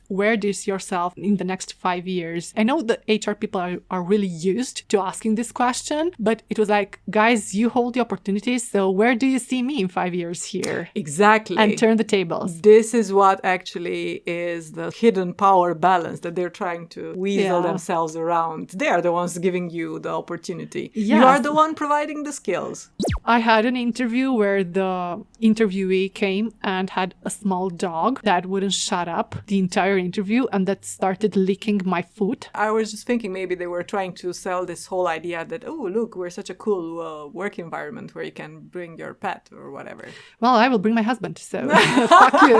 where do you see yourself in the next 5 years? I know the HR people are really used to asking this question, but it was like, guys, you hold the opportunities. So where do you see me in 5 years here? Exactly. And turn the tables. This is what actually is the hidden power balance that they're trying to weasel themselves around. They are the ones giving you the opportunity. Yes. You are the one providing the skills. I had an interview where the interviewee came and had a small dog that wouldn't shut up the entire interview and that started licking my foot. I was just thinking maybe they were trying to sell this whole idea that, oh, look, we're such a cool work environment where you can bring your pet or whatever. Well, I will bring my husband, so fuck you.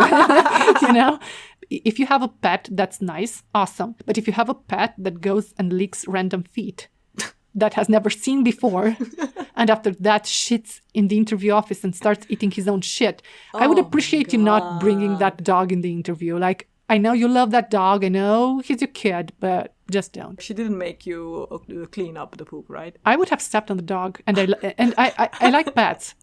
You know? If you have a pet, that's nice, awesome. But if you have a pet that goes and licks random feet that has never seen before, and after that shits in the interview office and starts eating his own shit, I would appreciate you not bringing that dog in the interview. Like, I know you love that dog, I know he's your kid, but just don't. She didn't make you clean up the poop, right? I would have stepped on the dog, and I like pets.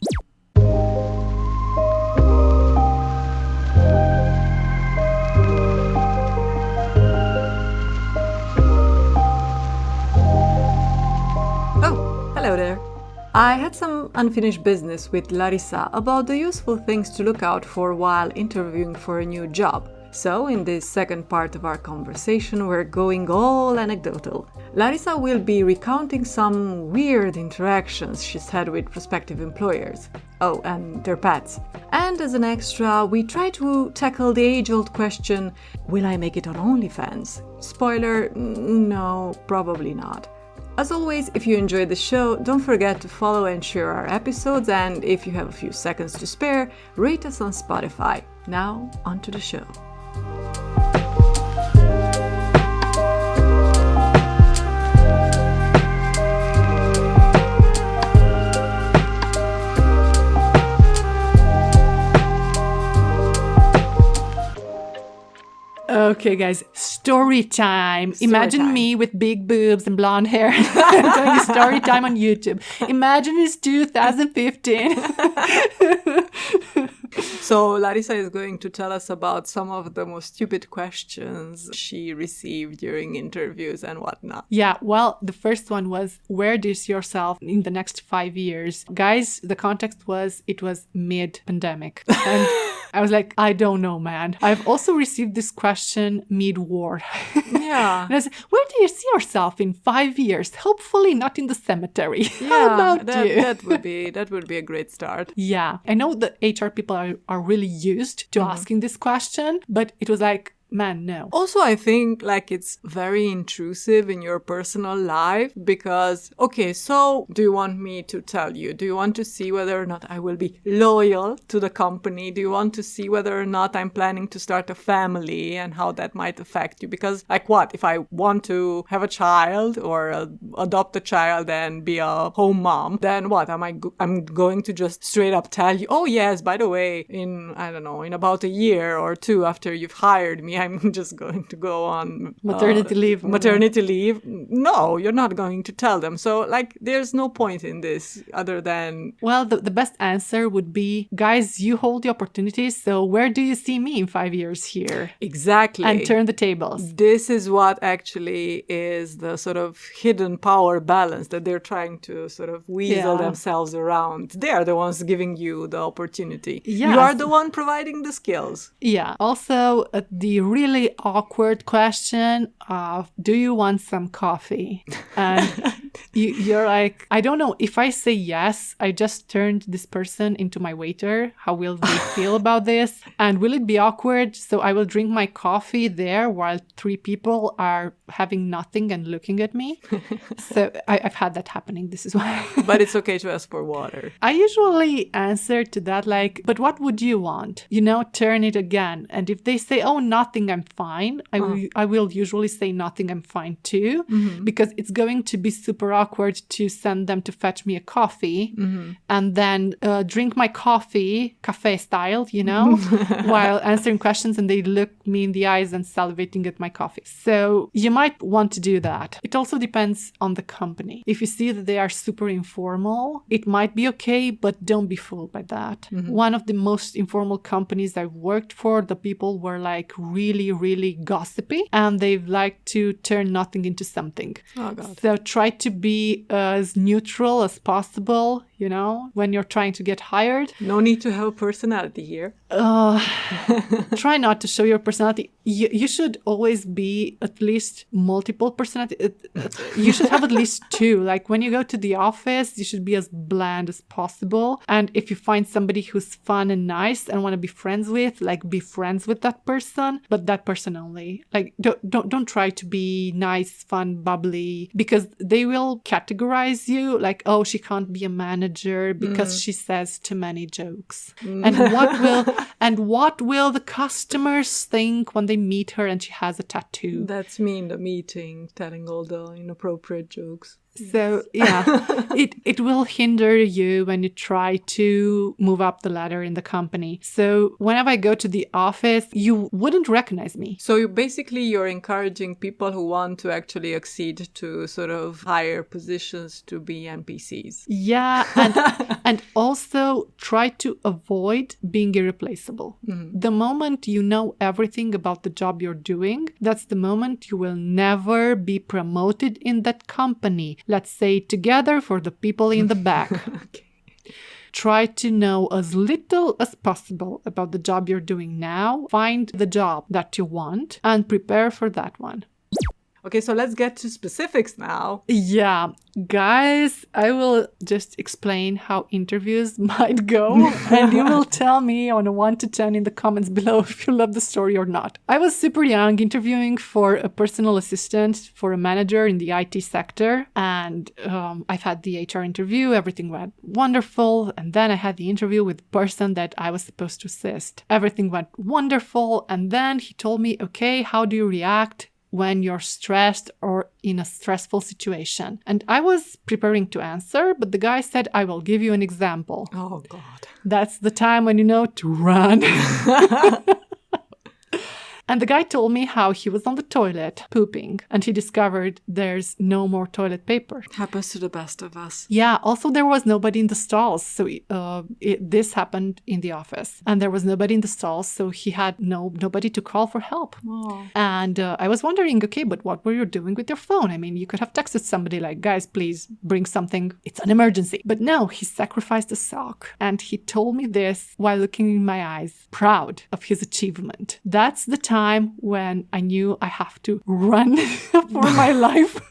Hello there. I had some unfinished business with Larisa about the useful things to look out for while interviewing for a new job. So, in this second part of our conversation, we're going all anecdotal. Larisa will be recounting some weird interactions she's had with prospective employers. Oh, and their pets. And as an extra, we try to tackle the age-old question, will I make it on OnlyFans? Spoiler, no, probably not. As always, if you enjoyed the show, don't forget to follow and share our episodes, and if you have a few seconds to spare, rate us on Spotify. Now, on to the show. Okay, guys, story time. Imagine me with big boobs and blonde hair doing a story time on YouTube. Imagine it's 2015. So Larisa is going to tell us about some of the most stupid questions she received during interviews and whatnot. Yeah, well, the first one was, where do you see yourself in the next 5 years? Guys, the context was, it was mid-pandemic. And I was like, I don't know, man. I've also received this question mid-war. Yeah. And I was like, where do you see yourself in 5 years? Hopefully not in the cemetery. Yeah, how about you? That would be a great start. Yeah. I know the HR people are really used to asking this question, but it was like, man, no. Also, I think like it's very intrusive in your personal life because, okay, so do you want me to tell you? Do you want to see whether or not I will be loyal to the company? Do you want to see whether or not I'm planning to start a family and how that might affect you? Because like what? If I want to have a child or adopt a child and be a home mom, then what? I'm going to just straight up tell you, oh yes, by the way, in about a year or two after you've hired me, I'm just going to go on maternity leave. Maternity leave. No, you're not going to tell them. So like there's no point in this other than... Well, the best answer would be, guys, you hold the opportunities. So where do you see me in 5 years here? Exactly. And turn the tables. This is what actually is the sort of hidden power balance that they're trying to sort of weasel themselves around. They are the ones giving you the opportunity. Yes. You are the one providing the skills. Yeah. Also, the really awkward question of, do you want some coffee? And you're like, I don't know. If I say yes, I just turned this person into my waiter. How will they feel about this? And will it be awkward? So I will drink my coffee there while 3 people are having nothing and looking at me. So I've had that happening. This is why. But it's okay to ask for water. I usually answer to that like, but what would you want? Turn it again. And if they say, oh, nothing, I'm fine. I will usually say nothing, I'm fine too, because it's going to be super awkward to send them to fetch me a coffee and then drink my coffee, cafe style, while answering questions and they look me in the eyes and salivating at my coffee. So you might want to do that. It also depends on the company. If you see that they are super informal, it might be okay, but don't be fooled by that. One of the most informal companies I've worked for, the people were like really really, really gossipy and they like to turn nothing into something. Oh, God. So try to be as neutral as possible, you know, when you're trying to get hired. No need to have a personality here. Try not to show your personality. You should always be at least multiple personality. You should have at least two. Like when you go to the office, you should be as bland as possible. And if you find somebody who's fun and nice and want to be friends with, like be friends with that person, but that person only. Like don't try to be nice, fun, bubbly, because they will categorize you like, oh, she can't be a manager because she says too many jokes. And what will the customers think when they meet her and she has a tattoo? That's me in the meeting, telling all the inappropriate jokes. So, yeah, it will hinder you when you try to move up the ladder in the company. So whenever I go to the office, you wouldn't recognize me. So you're encouraging people who want to actually accede to sort of higher positions to be NPCs. Yeah, and also try to avoid being irreplaceable. Mm-hmm. The moment you know everything about the job you're doing, that's the moment you will never be promoted in that company. Let's say together for the people in the back. Okay. Try to know as little as possible about the job you're doing now. Find the job that you want and prepare for that one. Okay, so let's get to specifics now. Yeah, guys, I will just explain how interviews might go and you will tell me on a 1 to 10 in the comments below if you love the story or not. I was super young interviewing for a personal assistant for a manager in the IT sector and I've had the HR interview, everything went wonderful, and then I had the interview with the person that I was supposed to assist. Everything went wonderful and then he told me, okay, how do you react when you're stressed or in a stressful situation? And I was preparing to answer, but the guy said, I will give you an example. Oh, God. That's the time when you know to run. And the guy told me how he was on the toilet pooping and he discovered there's no more toilet paper. Happens to the best of us. Yeah, also there was nobody in the stalls. So this happened in the office and there was nobody in the stalls. So he had nobody to call for help. Oh. And I was wondering, okay, but what were you doing with your phone? I mean, you could have texted somebody like, guys, please bring something. It's an emergency. But no, he sacrificed a sock. And he told me this while looking in my eyes, proud of his achievement. That's the time when I knew I have to run for my life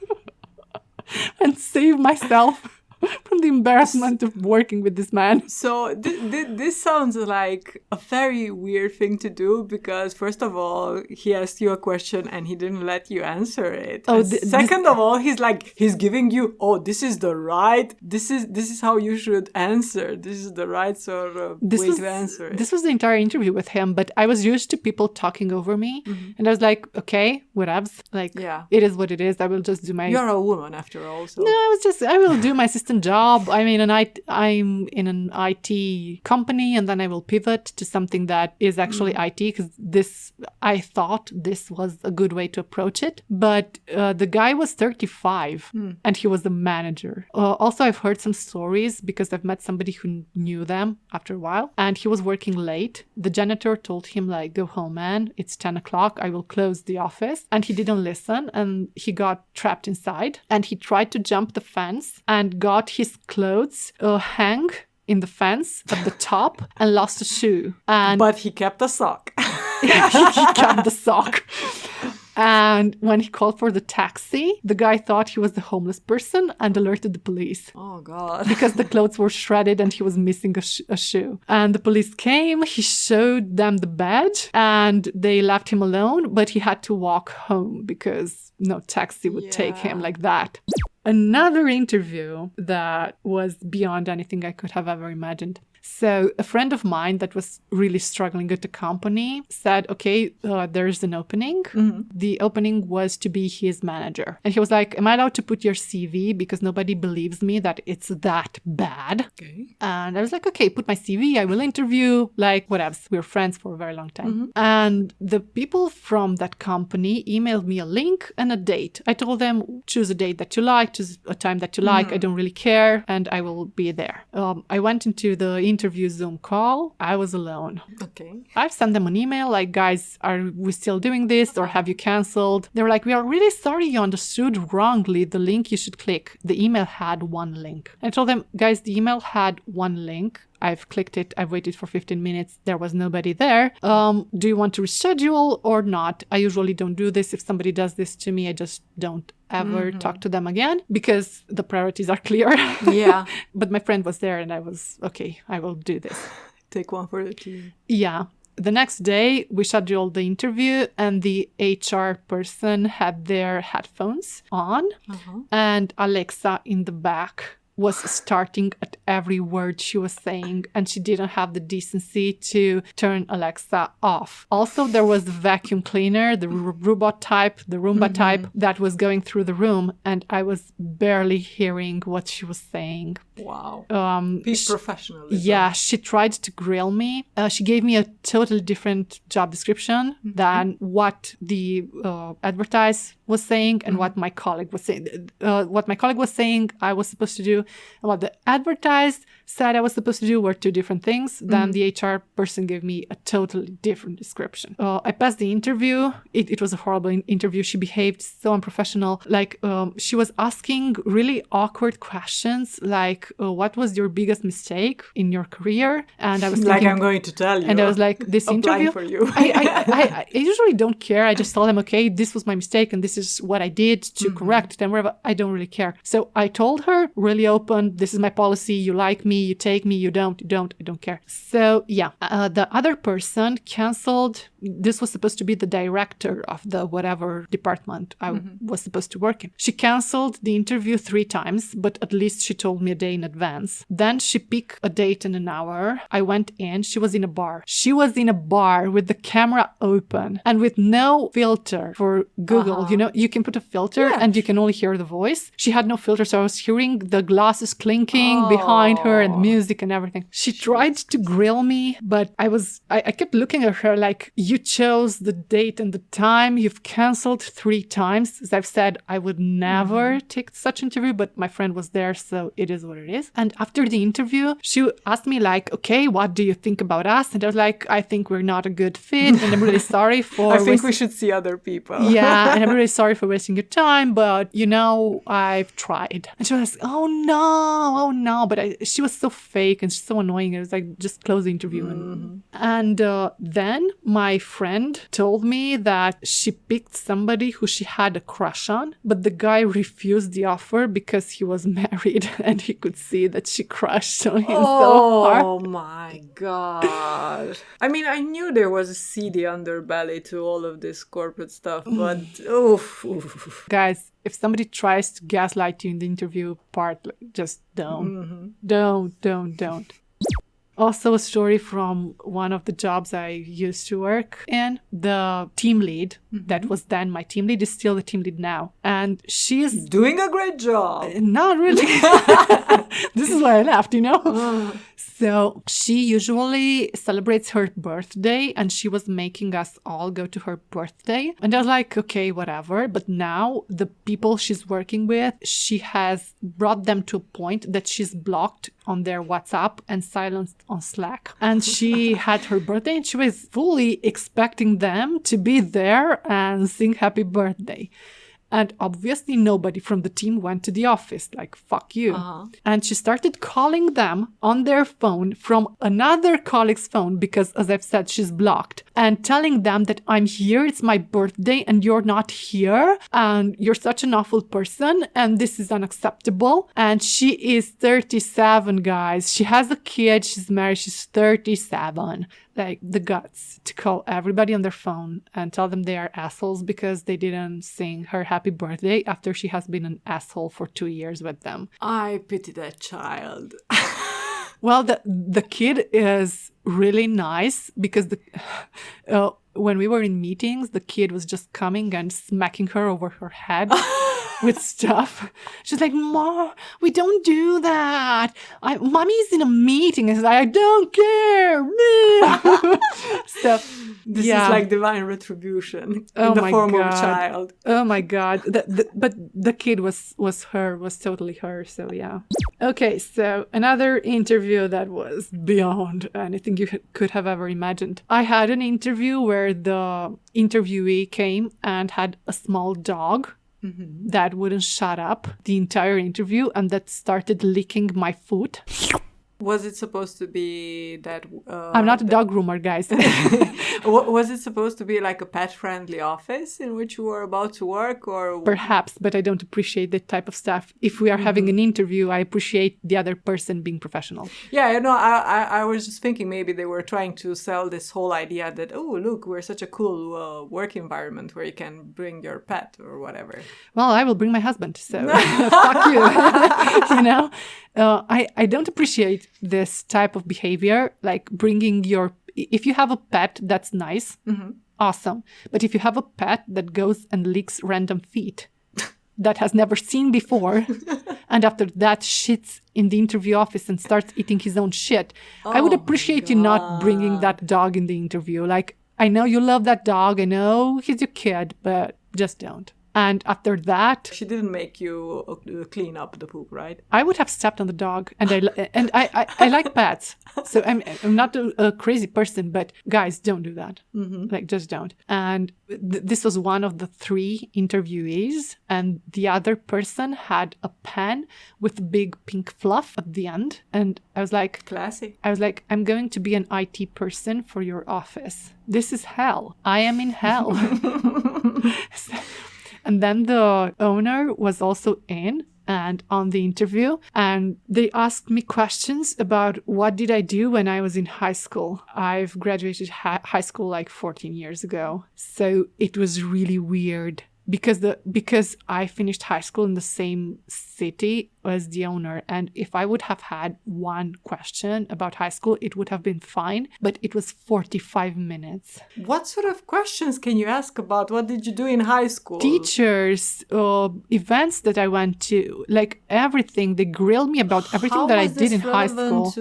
and save myself from the embarrassment of working with this man. So this sounds like a very weird thing to do because first of all, he asked you a question and he didn't let you answer it. Oh, second of all, he's giving you, this is how you should answer. This is the right sort of way to answer it. This was the entire interview with him, but I was used to people talking over me and I was like, okay, whatevs. Like, It is what it is. I will just do my... You're a woman after all. So. No, I will do my system job. I mean, I'm in an IT company and then I will pivot to something that is actually IT because I thought this was a good way to approach it. But the guy was 35 and he was the manager. Also, I've heard some stories because I've met somebody who knew them after a while and he was working late. The janitor told him like, go home, man. It's 10 o'clock. I will close the office. And he didn't listen and he got trapped inside and he tried to jump the fence and got his clothes hang in the fence at the top and lost a shoe. But he kept a sock. He kept the sock. And when he called for the taxi, the guy thought he was the homeless person and alerted the police. Oh, God. Because the clothes were shredded and he was missing a shoe. And the police came, he showed them the badge and they left him alone, but he had to walk home because no taxi would take him like that. Another interview that was beyond anything I could have ever imagined. So a friend of mine that was really struggling at the company said, okay, there's an opening. Mm-hmm. The opening was to be his manager. And he was like, am I allowed to put your CV? Because nobody believes me that it's that bad. Okay. And I was like, okay, put my CV. I will interview, like whatever. We were friends for a very long time. Mm-hmm. And the people from that company emailed me a link and a date. I told them, choose a date that you like, choose a time that you like. I don't really care. And I will be there. I went into the interview Zoom call, I was alone. Okay. I've sent them an email like, guys, are we still doing this or have you canceled? They were like, we are really sorry you understood wrongly the link you should click. The email had one link. I told them, guys, the email had one link. I've clicked it. I've waited for 15 minutes. There was nobody there. Do you want to reschedule or not? I usually don't do this. If somebody does this to me, I just don't ever talk to them again because the priorities are clear. Yeah. But my friend was there and I was, okay, I will do this. Take one for the team. Yeah. The next day, we scheduled the interview and the HR person had their headphones on and Alexa in the back was starting at every word she was saying, and she didn't have the decency to turn Alexa off. Also, there was the vacuum cleaner, the robot type, the Roomba type that was going through the room, and I was barely hearing what she was saying. Wow. Peak professionalism. Yeah, she tried to grill me. She gave me a totally different job description than what the advertise was saying and what my colleague was saying. What my colleague was saying I was supposed to do and what the advertised said I was supposed to do were two different things. Then the HR person gave me a totally different description. I passed the interview. It was a horrible interview. She behaved so unprofessional. Like, she was asking really awkward questions like, what was your biggest mistake in your career? And I was thinking, like, I'm going to tell you. And I was like, this interview for you. I usually don't care. I just tell them, okay, this was my mistake and this is what I did to correct it and whatever. I don't really care. So I told her really open, this is my policy. You like me, you take me, you don't, I don't care. So yeah, the other person canceled. This was supposed to be the director of the whatever department I was supposed to work in. She canceled the interview 3 times, but at least she told me a day in advance. Then she picked a date and an hour. I went in. She was in a bar. She was in a bar with the camera open and with no filter for Google. You know, you can put a filter and you can only hear the voice. She had no filter, so I was hearing the glasses clinking behind her and music and everything. She tried to grill me, but I kept looking at her like, you chose the date and the time. You've canceled 3 times. As I've said, I would never take such interview, but my friend was there, so it is what it is. And after the interview, she asked me like, okay, what do you think about us? And I was like, I think we're not a good fit, and I'm really sorry for... I think we should see other people. Yeah, and I'm really sorry for wasting your time, but, you know, I've tried. And she was like, oh no. But she was so fake and so annoying. It was like, just close the interview. And then my friend told me that she picked somebody who she had a crush on, but the guy refused the offer because he was married and he could see that she crushed on him so hard. Oh my god. I mean, I knew there was a seedy underbelly to all of this corporate stuff, but oof. Guys, if somebody tries to gaslight you in the interview part, just don't. Don't. Also, a story from one of the jobs I used to work in. The team lead, that was then my team lead, is still the team lead now. And she's doing a great job. Not really. This is why I left, you know? So she usually celebrates her birthday and she was making us all go to her birthday. And I was like, okay, whatever. But now the people she's working with, she has brought them to a point that she's blocked on their WhatsApp and silenced on Slack. And she had her birthday and she was fully expecting them to be there and sing happy birthday. And obviously nobody from the team went to the office, like, fuck you. And she started calling them on their phone from another colleague's phone because, as I've said, she's blocked. And telling them that I'm here, it's my birthday, and you're not here. And you're such an awful person, and this is unacceptable. And she is 37, guys. She has a kid, she's married, she's 37. Like, the guts to call everybody on their phone and tell them they are assholes because they didn't sing her happy birthday after she has been an asshole for 2 years with them. I pity that child. Well, the kid is really nice because when we were in meetings, the kid was just coming and smacking her over her head. with stuff. She's like, Mom, we don't do that. Mommy's in a meeting. And she's like, I don't care. So, This is like divine retribution in the form of a child. Oh my God. But the kid was totally her. So yeah. Okay, so another interview that was beyond anything you could have ever imagined. I had an interview where the interviewee came and had a small dog that wouldn't shut up the entire interview and that started licking my foot. Was it supposed to be that... I'm not a dog groomer, guys. Was it supposed to be like a pet-friendly office in which you were about to work, or... Perhaps, but I don't appreciate that type of stuff. If we are having an interview, I appreciate the other person being professional. Yeah, I was just thinking maybe they were trying to sell this whole idea that, oh, look, we're such a cool work environment where you can bring your pet or whatever. Well, I will bring my husband, so fuck you. You know? I don't appreciate this type of behavior, like bringing your... If you have a pet, that's nice. Awesome. But if you have a pet that goes and licks random feet that has never seen before, and after that shits in the interview office and starts eating his own shit, I would appreciate you not bringing that dog in the interview. Like, I know you love that dog. I know he's your kid, but just don't. And after that... She didn't make you clean up the poop, right? I would have stepped on the dog. And I like pets. So I'm not a crazy person, but guys, don't do that. Like, just don't. And this was one of the 3 interviewees. And the other person had a pen with big pink fluff at the end. And I was like... Classy. I was like, I'm going to be an IT person for your office. This is hell. I am in hell. And then the owner was also in and on the interview, and they asked me questions about what did I do when I was in high school. I've graduated high school like 14 years ago. So it was really weird because I finished high school in the same city as the owner. And if I would have had one question about high school, it would have been fine. But it was 45 minutes. What sort of questions can you ask about? What did you do in high school? Teachers, events that I went to, like everything. They grilled me about everything that I did in high school.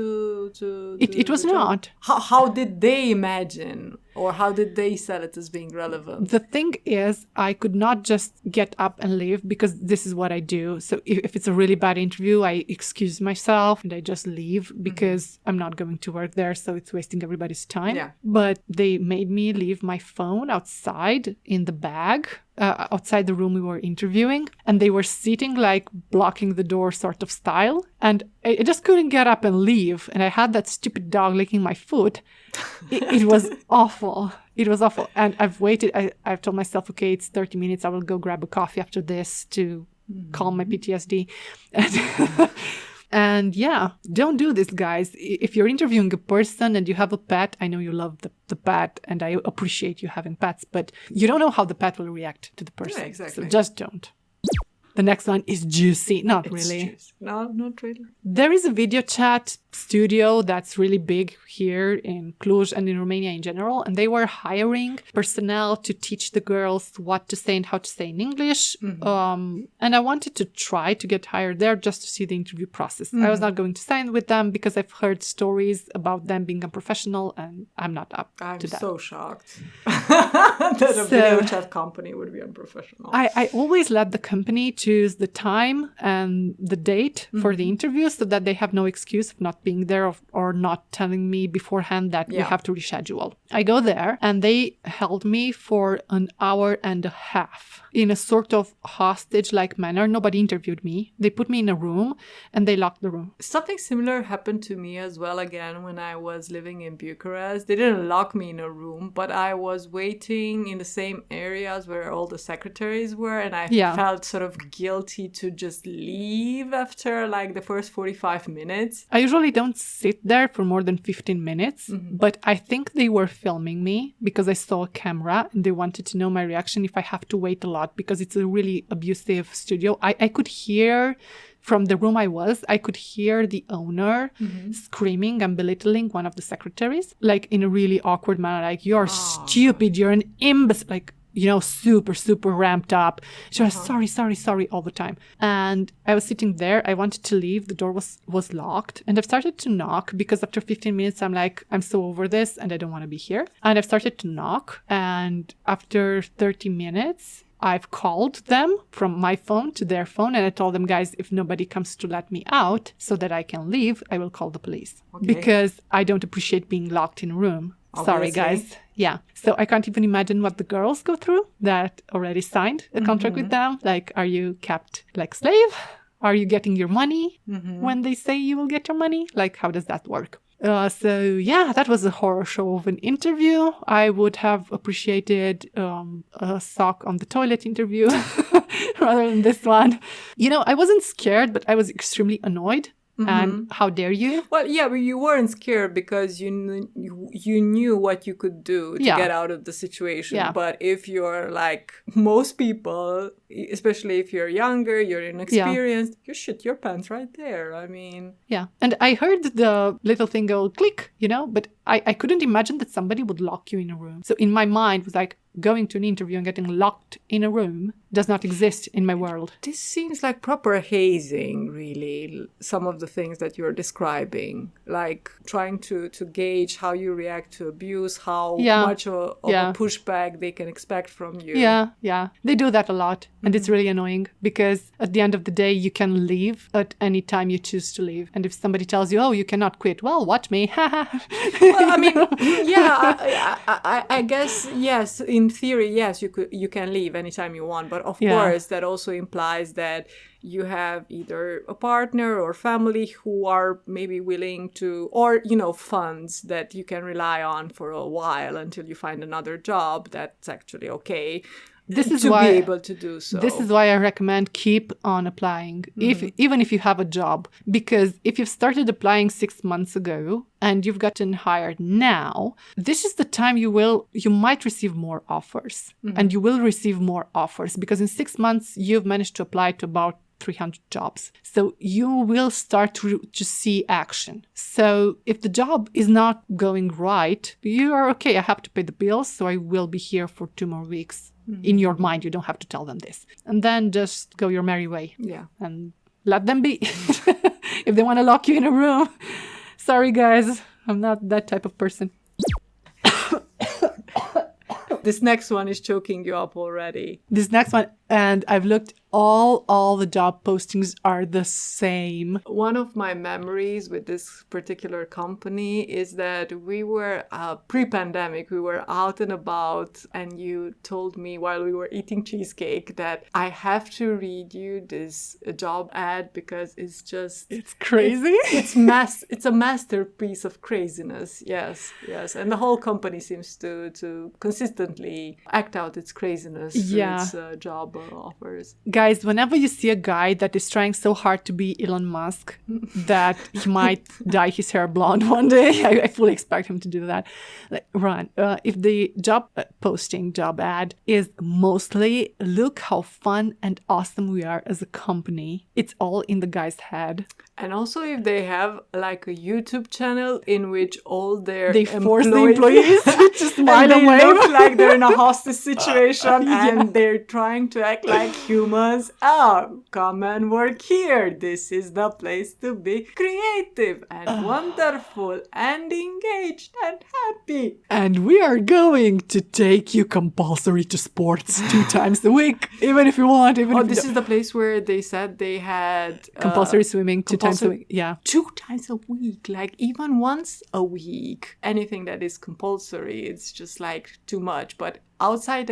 It was not. How did they imagine? Or how did they sell it as being relevant? The thing is, I could not just get up and leave because this is what I do. So if it's a really bad interview, I excuse myself and I just leave because I'm not going to work there. So it's wasting everybody's time. Yeah. But they made me leave my phone outside in the bag. Outside the room we were interviewing, and they were sitting like blocking the door sort of style, and I just couldn't get up and leave, and I had that stupid dog licking my foot. It was awful. It was awful. And I've waited. I've told myself, okay, it's 30 minutes. I will go grab a coffee after this to calm my PTSD. And yeah, don't do this, guys. If you're interviewing a person and you have a pet, I know you love the pet and I appreciate you having pets, but you don't know how the pet will react to the person. Yeah, exactly. So just don't. The next one is juicy. Not really. Juicy. No, not really. There is a video chat studio that's really big here in Cluj and in Romania in general. And they were hiring personnel to teach the girls what to say and how to say in English. And I wanted to try to get hired there just to see the interview process. I was not going to sign with them because I've heard stories about them being unprofessional and I'm not up to that. I'm so shocked that a video chat company would be unprofessional. I always let the company choose the time and the date for the interview so that they have no excuse of not being there or not telling me beforehand that we have to reschedule. I go there and they held me for an hour and a half in a sort of hostage-like manner. Nobody interviewed me. They put me in a room and they locked the room. Something similar happened to me as well again when I was living in Bucharest. They didn't lock me in a room, but I was waiting in the same areas where all the secretaries were, and I felt sort of guilty to just leave after like the first 45 minutes. I usually don't sit there for more than 15 minutes, but I think they were filming me because I saw a camera and they wanted to know my reaction if I have to wait a lot because it's a really abusive studio. I could hear from the room I could hear the owner screaming and belittling one of the secretaries, like in a really awkward manner, like, you're stupid, you're an imbecile. Like, super, super ramped up. She was sorry all the time. And I was sitting there. I wanted to leave. The door was locked. And I've started to knock because after 15 minutes, I'm like, I'm so over this and I don't want to be here. And I've started to knock. And after 30 minutes, I've called them from my phone to their phone, and I told them, guys, if nobody comes to let me out so that I can leave, I will call the police. Okay. Because I don't appreciate being locked in a room. Obviously. Sorry, guys. Yeah. So I can't even imagine what the girls go through that already signed a contract with them. Like, are you kept like slave? Are you getting your money when they say you will get your money? Like, how does that work? So yeah, that was a horror show of an interview. I would have appreciated a sock on the toilet interview rather than this one. I wasn't scared, but I was extremely annoyed. And how dare you? Well, yeah, but you weren't scared because you knew what you could do to get out of the situation. Yeah. But if you're like most people, especially if you're younger, you're inexperienced, you shit your pants right there. I mean... Yeah. And I heard the little thing go click, but I couldn't imagine that somebody would lock you in a room. So in my mind, it was like, going to an interview and getting locked in a room does not exist in my world. This seems like proper hazing, really, some of the things that you're describing. Like trying to gauge how you react to abuse, how much of a pushback they can expect from you. Yeah. They do that a lot. And it's really annoying because at the end of the day, you can leave at any time you choose to leave. And if somebody tells you, oh, you cannot quit, well, watch me. Well, I mean, I guess, yes, in theory, yes, you can leave anytime you want, but of course that also implies that you have either a partner or family who are maybe willing to, or funds that you can rely on for a while until you find another job that's actually okay. This is to be able to do so. This is why I recommend keep on applying, even if you have a job. Because if you've started applying 6 months ago and you've gotten hired now, this is the time you might receive more offers. And you will receive more offers because in 6 months you've managed to apply to about 300 jobs. So you will start to see action. So if the job is not going right, you are okay. I have to pay the bills, so I will be here for 2 more weeks. In your mind, you don't have to tell them this. And then just go your merry way. Yeah. And let them be. If they want to lock you in a room. Sorry, guys. I'm not that type of person. This next one is choking you up already. This next one, and I've looked, all the job postings are the same. One of my memories with this particular company is that we were, pre-pandemic, we were out and about, and you told me while we were eating cheesecake that I have to read you this job ad because it's just... It's crazy. It's a masterpiece of craziness. Yes. And the whole company seems to consistently act out its craziness through its job offers. Guys, whenever you see a guy that is trying so hard to be Elon Musk that he might dye his hair blonde one day, I fully expect him to do that. Like, run. If the job ad is mostly, look how fun and awesome we are as a company, it's all in the guy's head. And also if they have like a YouTube channel in which all they force the employees to smile and wave. Look like they're in a hostage situation and they're trying to act like humans. Come and work here. This is the place to be creative and wonderful and engaged and happy. And we are going to take you compulsory to sports 2 times a week, even if you want. This is the place where they said they had compulsory swimming 2 times a week. Yeah, 2 times a week, like even once a week. Anything that is compulsory, it's just like too much. But outside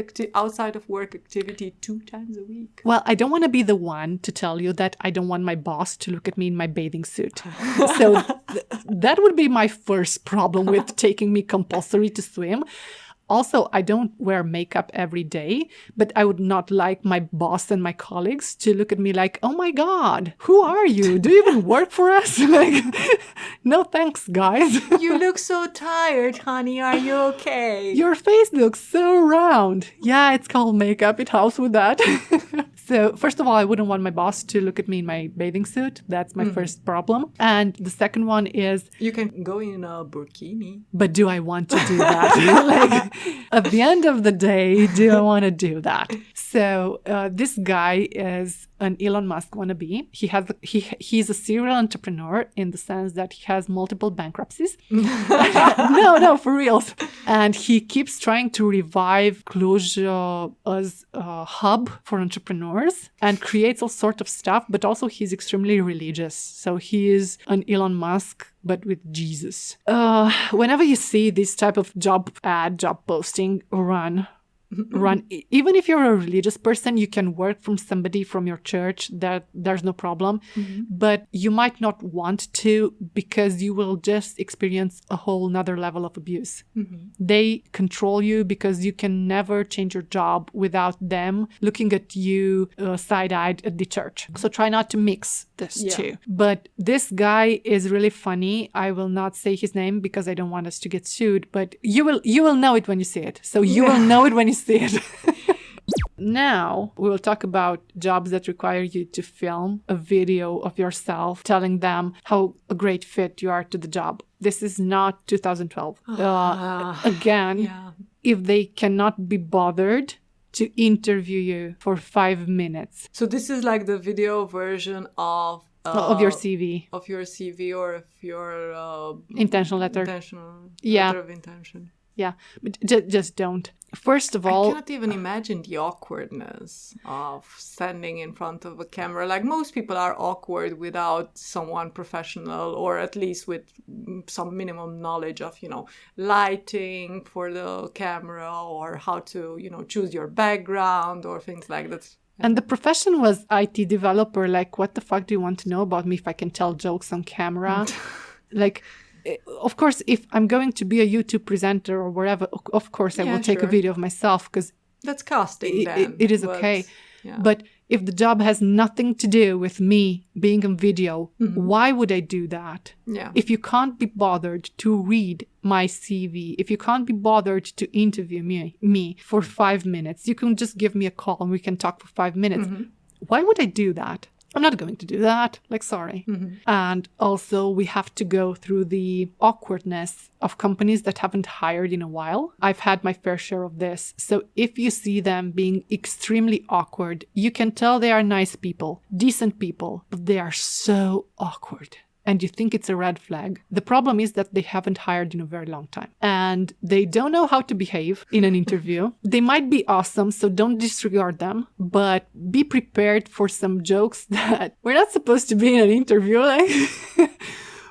of work activity 2 times a week. Well, I don't want to be the one to tell you that I don't want my boss to look at me in my bathing suit. So that would be my first problem with taking me compulsory to swim. Also, I don't wear makeup every day, but I would not like my boss and my colleagues to look at me like, oh my God, who are you? Do you even work for us? Like, no thanks, guys. You look so tired, honey. Are you okay? Your face looks so round. Yeah, it's called makeup. It helps with that. So first of all, I wouldn't want my boss to look at me in my bathing suit. That's my first problem. And the second one is... You can go in a burkini. But do I want to do that? Like, at the end of the day, do I want to do that? So this guy is an Elon Musk wannabe. He's a serial entrepreneur in the sense that he has multiple bankruptcies. No, for reals. And he keeps trying to revive Cluj as a hub for entrepreneurs and creates all sorts of stuff, but also he's extremely religious. So he is an Elon Musk, but with Jesus. Whenever you see this type of job posting, run. Even if you're a religious person, you can work from somebody from your church, that there's no problem. But you might not want to, because you will just experience a whole nother level of abuse. They control you because you can never change your job without them looking at you side-eyed at the church. So try not to mix this two. But this guy is really funny. I will not say his name because I don't want us to get sued, but you will know it when you see it. So you will know it when you see it. Now we will talk about jobs that require you to film a video of yourself telling them how a great fit you are to the job. This is not 2012. If they cannot be bothered to interview you for 5 minutes. So this is like the video version of your CV. Of your CV or of your... intentional letter. Letter of intention. Yeah, but just don't. First of all... I cannot even imagine the awkwardness of standing in front of a camera. Like, most people are awkward without someone professional, or at least with some minimum knowledge of, lighting for the camera, or how to, choose your background or things like that. And the profession was IT developer. Like, what the fuck do you want to know about me if I can tell jokes on camera? Like... Of course, if I'm going to be a YouTube presenter or wherever, of course I will take a video of myself, because that's casting then. It is okay. Yeah. But if the job has nothing to do with me being on video, why would I do that? Yeah. If you can't be bothered to read my CV, if you can't be bothered to interview me for 5 minutes, you can just give me a call and we can talk for 5 minutes. Why would I do that? I'm not going to do that. Like, sorry. And also we have to go through the awkwardness of companies that haven't hired in a while. I've had my fair share of this. So if you see them being extremely awkward, you can tell they are nice people, decent people, but they are so awkward. And you think it's a red flag. The problem is that they haven't hired in a very long time. And they don't know how to behave in an interview. They might be awesome, so don't disregard them. But be prepared for some jokes that we're not supposed to be in an interview. Like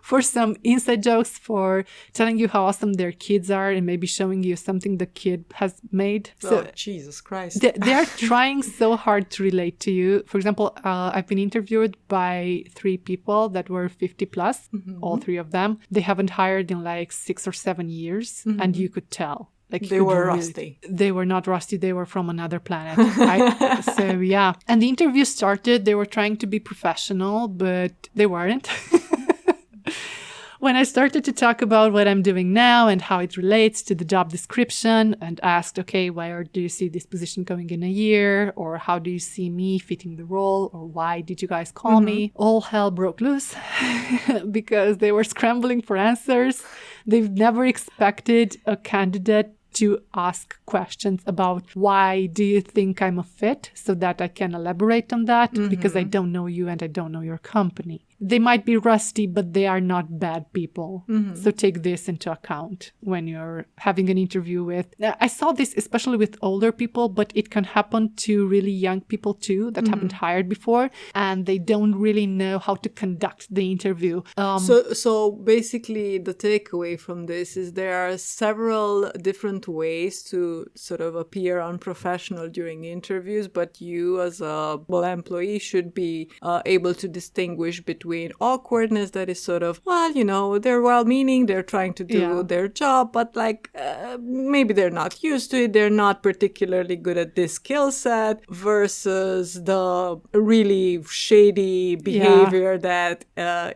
for some inside jokes, for telling you how awesome their kids are and maybe showing you something the kid has made. So Jesus Christ. They are trying so hard to relate to you. For example, I've been interviewed by 3 people that were 50 plus, all 3 of them. They haven't hired in like 6 or 7 years, and you could tell. Like they were rusty. They were not rusty. They were from another planet. So yeah. And the interview started. They were trying to be professional, but they weren't. When I started to talk about what I'm doing now and how it relates to the job description and asked, okay, where do you see this position going in a year? Or how do you see me fitting the role? Or why did you guys call me? All hell broke loose because they were scrambling for answers. They've never expected a candidate to ask questions about why do you think I'm a fit, so that I can elaborate on that, because I don't know you and I don't know your company. They might be rusty, but they are not bad people. So take this into account when you're having an interview with... I saw this especially with older people, but it can happen to really young people too that haven't hired before, and they don't really know how to conduct the interview. So basically the takeaway from this is there are several different ways to sort of appear unprofessional during interviews, but you as a employee should be able to distinguish between awkwardness that is sort of, they're well-meaning, they're trying to do their job, but like maybe they're not used to it, they're not particularly good at this skill set, versus the really shady behavior that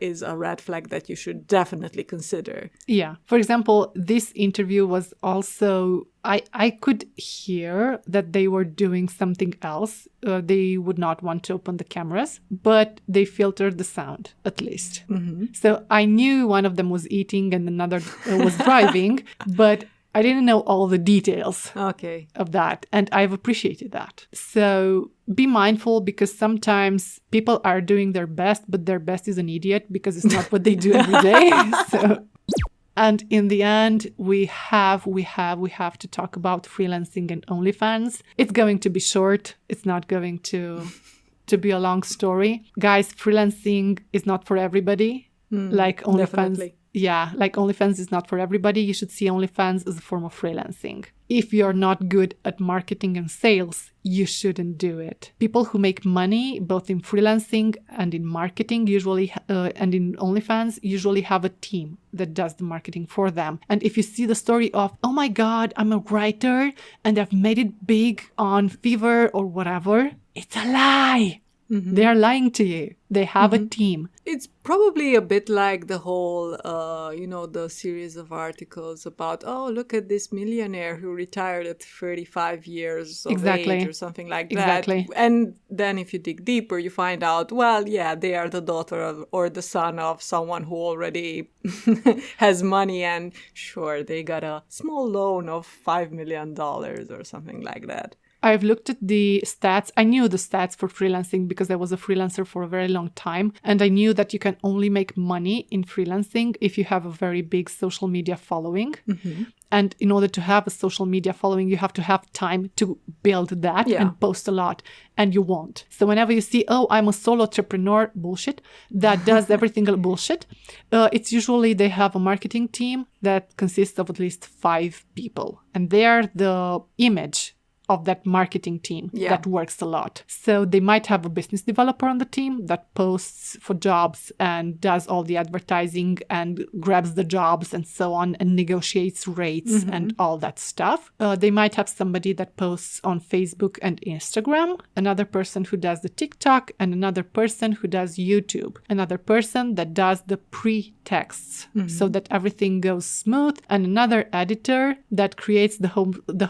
is a red flag that you should definitely consider. Yeah. For example, this interview was also I could hear that they were doing something else. They would not want to open the cameras, but they filtered the sound, at least. So I knew one of them was eating and another was driving, but I didn't know all the details of that, and I've appreciated that. So be mindful, because sometimes people are doing their best, but their best is an idiot because it's not what they do every day. And in the end, we have to talk about freelancing and OnlyFans. It's going to be short. It's not going to be a long story. Guys, freelancing is not for everybody. Like OnlyFans. Definitely. Yeah, like OnlyFans is not for everybody. You should see OnlyFans as a form of freelancing. If you're not good at marketing and sales, you shouldn't do it. People who make money, both in freelancing and in marketing, usually, and in OnlyFans, usually have a team that does the marketing for them. And if you see the story of, oh my God, I'm a writer and I've made it big on Fiverr or whatever, it's a lie. They are lying to you. They have a team. It's probably a bit like the whole, the series of articles about, oh, look at this millionaire who retired at 35 years of age or something like that. And then if you dig deeper, you find out, well, yeah, they are the daughter of or the son of someone who already has money. And sure, they got a small loan of $5 million or something like that. I've looked at the stats. I knew the stats for freelancing because I was a freelancer for a very long time. And I knew that you can only make money in freelancing if you have a very big social media following. And in order to have a social media following, you have to have time to build that and post a lot. And you won't. So whenever you see, oh, I'm a solo entrepreneur, bullshit, that does everything bullshit, it's usually they have a marketing team that consists of at least 5 people. And they're the image of that marketing team that works a lot. So they might have a business developer on the team that posts for jobs and does all the advertising and grabs the jobs and so on and negotiates rates and all that stuff. They might have somebody that posts on Facebook and Instagram, another person who does the TikTok, and another person who does YouTube, another person that does the pre-texts so that everything goes smooth, and another editor that creates the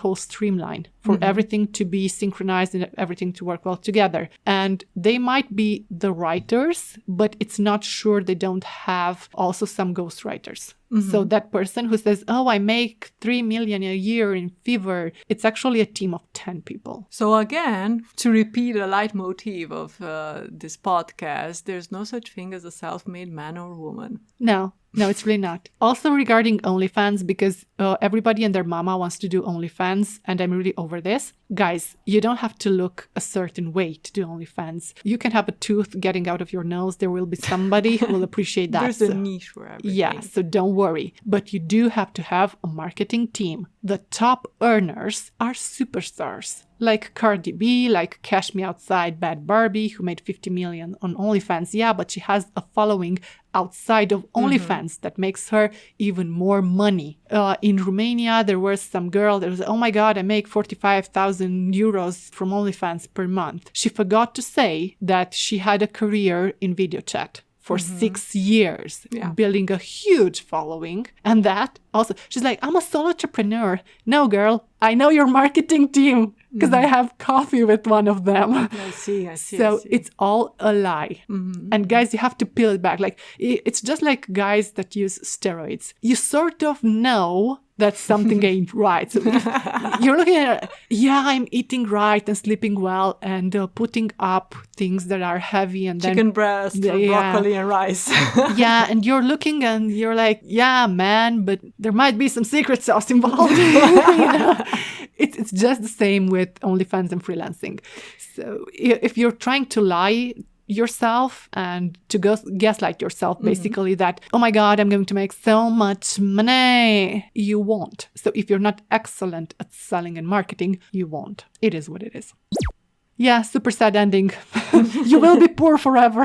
whole streamline for everything to be synchronized and everything to work well together. And they might be the writers, but it's not sure they don't have also some ghostwriters. So that person who says, oh, I make 3 million a year in Fiverr, it's actually a team of 10 people. So again, to repeat a leitmotif of this podcast, there's no such thing as a self-made man or woman. No, it's really not. Also regarding OnlyFans, because everybody and their mama wants to do OnlyFans, and I'm really over this. Guys, you don't have to look a certain way to do OnlyFans. You can have a tooth getting out of your nose. There will be somebody who will appreciate that. There's a niche for everything. Yeah, so don't worry. But you do have to have a marketing team. The top earners are superstars. Like Cardi B, like Cash Me Outside, Bad Barbie, who made 50 million on OnlyFans. Yeah, but she has a following outside of OnlyFans that makes her even more money. In Romania, there was some girl that was, oh my God, I make 45,000 euros from OnlyFans per month. She forgot to say that she had a career in video chat for 6 years, building a huge following. And that also, she's like, I'm a solo entrepreneur. No, girl, I know your marketing team because I have coffee with one of them. I see. So it's all a lie. And guys, you have to peel it back. Like, it's just like guys that use steroids. You sort of know that something ain't right. So if you're looking at, I'm eating right and sleeping well and putting up things that are heavy and chicken breast, broccoli and rice. And you're looking and you're like, yeah, man, but there might be some secret sauce involved. It's just the same with OnlyFans and freelancing. So if you're trying to lie yourself and to gaslight yourself, basically that, oh my God, I'm going to make so much money, you won't. So if you're not excellent at selling and marketing, you won't. It is what it is. Yeah, super sad ending. You will be poor forever.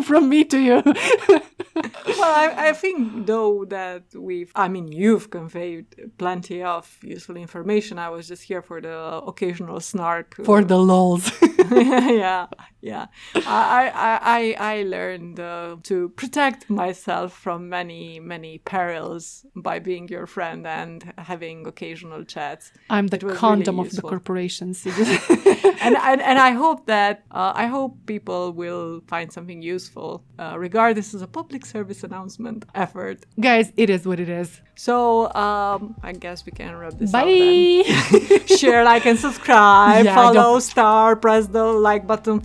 From me to you. Well, I think, though, that you've conveyed plenty of useful information. I was just here for the occasional snark. For the lols. Yeah. I learned to protect myself from many perils by being your friend and having occasional chats. I'm the condom of the corporations. and I hope that I hope people will find something useful. Regardless, as a public service announcement effort. Guys, it is what it is. So I guess we can wrap this up. Bye. Then. Share, like, and subscribe. Yeah, follow, star, press the like button.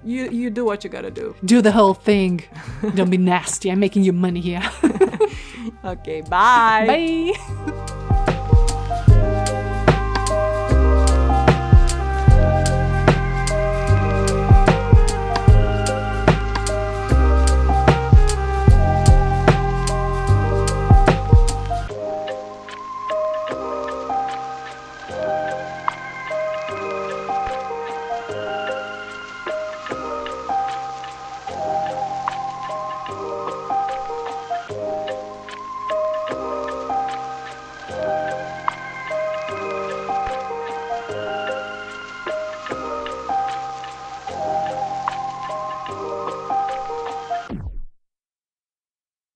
You do what you gotta do. Do the whole thing. Don't be nasty. I'm making you money here. Okay, bye. Bye.